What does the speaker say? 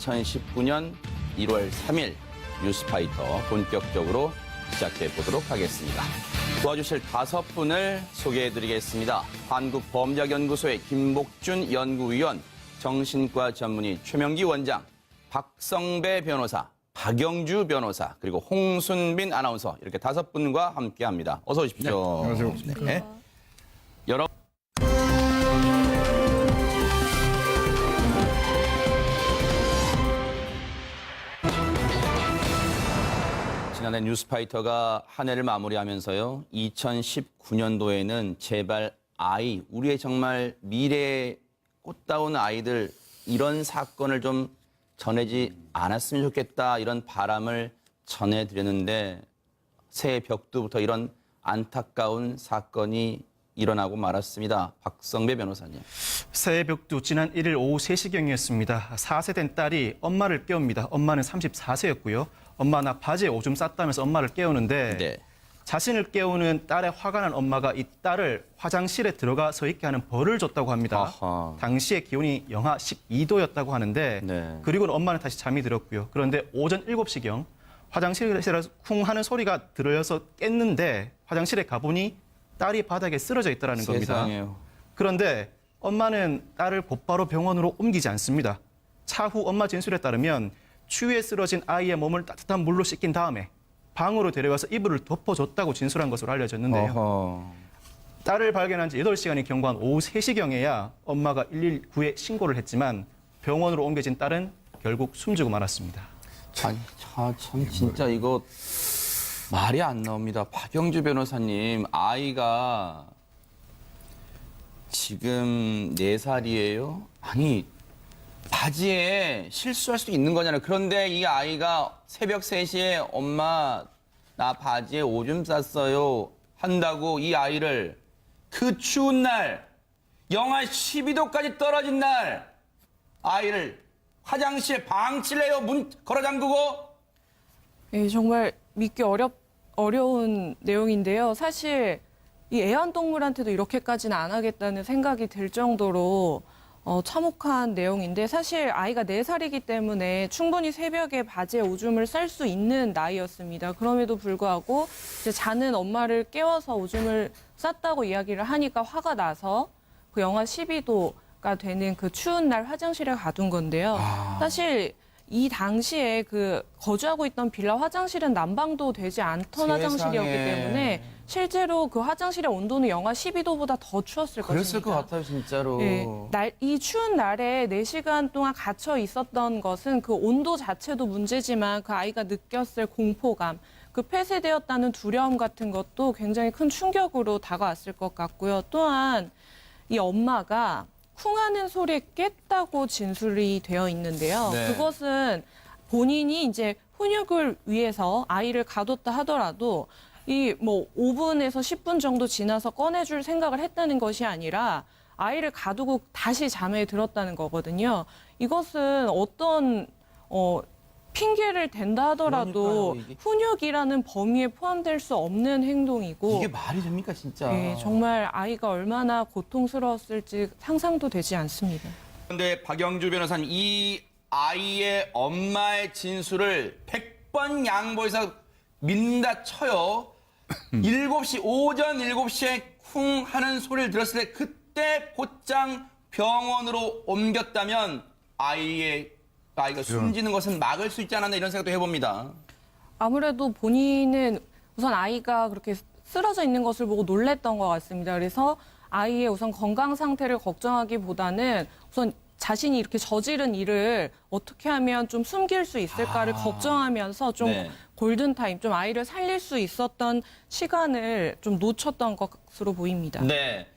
2019년 1월 3일 뉴스파이터 본격적으로 시작해 보도록 하겠습니다. 도와주실 5분을 소개해드리겠습니다. 한국법약연구소의 김복준 연구위원, 정신과 전문의 최명기 원장, 박성배 변호사, 박영주 변호사, 그리고 홍순빈 아나운서, 이렇게 5분과 함께합니다. 어서 오십시오. 네, 안녕하세요. 네. 여러분. 지난해 뉴스파이터가 한 해를 마무리하면서요, 2019년도에는 제발 우리의 정말 미래의 꽃다운 아이들, 이런 사건을 좀 전하지 않았으면 좋겠다, 이런 바람을 전해드렸는데 새해 벽두부터 이런 안타까운 사건이 일어나고 말았습니다. 박성배 변호사님. 새해 벽두 지난 1일 오후 3시경이었습니다. 4세 된 딸이 엄마를 깨웁니다. 엄마는 34세였고요. 엄마 나 바지에 오줌 쌌다면서 엄마를 깨우는데 네. 자신을 깨우는 딸의 화가 난 엄마가 이 딸을 화장실에 들어가 서 있게 하는 벌을 줬다고 합니다. 아하. 당시의 기온이 영하 12도였다고 하는데 네. 그리고는 엄마는 다시 잠이 들었고요. 그런데 오전 7시경 화장실에서 쿵 하는 소리가 들려서 깼는데 화장실에 가보니 딸이 바닥에 쓰러져 있더라는 겁니다. 세상에요. 그런데 엄마는 딸을 곧바로 병원으로 옮기지 않습니다. 차후 엄마 진술에 따르면 추위에 쓰러진 아이의 몸을 따뜻한 물로 씻긴 다음에 방으로 데려가서 이불을 덮어줬다고 진술한 것으로 알려졌는데요. 어허. 딸을 발견한 지 8시간이 경과한 오후 3시경에야 엄마가 119에 신고를 했지만 병원으로 옮겨진 딸은 결국 숨지고 말았습니다. 참 진짜 이거 말이 안 나옵니다. 박영주 변호사님, 아이가 지금 4살이에요? 아니, 바지에 실수할 수도 있는 거잖아요. 그런데 이 아이가 새벽 3시에 엄마 나 바지에 오줌 쌌어요 한다고 이 아이를 그 추운 날, 영하 12도까지 떨어진 날 아이를 화장실에 방치를 해요. 문 걸어 잠그고. 예, 정말 믿기 어려운 내용인데요. 사실 이 애완동물한테도 이렇게까지는 안 하겠다는 생각이 들 정도로 참혹한 내용인데, 사실 아이가 4살이기 때문에 충분히 새벽에 바지에 오줌을 쌀 수 있는 나이였습니다. 그럼에도 불구하고 이제 자는 엄마를 깨워서 오줌을 쌌다고 이야기를 하니까 화가 나서 그 영하 12도가 되는 그 추운 날 화장실에 가둔 건데요. 사실 이 당시에 그 거주하고 있던 빌라 화장실은 난방도 되지 않던 세상에. 화장실이었기 때문에 실제로 그 화장실의 온도는 영하 12도보다 더 추웠을 그랬을 것입니다. 것 같아요, 진짜로. 네, 이 추운 날에 4시간 동안 갇혀 있었던 것은 그 온도 자체도 문제지만 그 아이가 느꼈을 공포감, 그 폐쇄되었다는 두려움 같은 것도 굉장히 큰 충격으로 다가왔을 것 같고요. 또한 이 엄마가 쿵하는 소리에 깼다고 진술이 되어 있는데요. 네. 그것은 본인이 이제 훈육을 위해서 아이를 가뒀다 하더라도 이 뭐 5분에서 10분 정도 지나서 꺼내줄 생각을 했다는 것이 아니라 아이를 가두고 다시 잠에 들었다는 거거든요. 이것은 어떤 핑계를 댄다 하더라도 그러니까요, 이게. 훈육이라는 범위에 포함될 수 없는 행동이고, 이게 말이 됩니까, 진짜? 네, 정말 아이가 얼마나 고통스러웠을지 상상도 되지 않습니다. 그런데 박영주 변호사님, 이 아이의 엄마의 진술을 100번 양보해서 믿는다 쳐요. 7시, 오전 7시에 쿵 하는 소리를 들었을 때 그때 곧장 병원으로 옮겼다면 아이가 숨지는 것은 막을 수 있지 않았나, 이런 생각도 해봅니다. 아무래도 본인은 우선 아이가 그렇게 쓰러져 있는 것을 보고 놀랬던 것 같습니다. 그래서 아이의 우선 건강 상태를 걱정하기보다는 우선 자신이 이렇게 저지른 일을 어떻게 하면 좀 숨길 수 있을까를 걱정하면서 좀 네. 골든타임, 좀 아이를 살릴 수 있었던 시간을 좀 놓쳤던 것으로 보입니다. 네.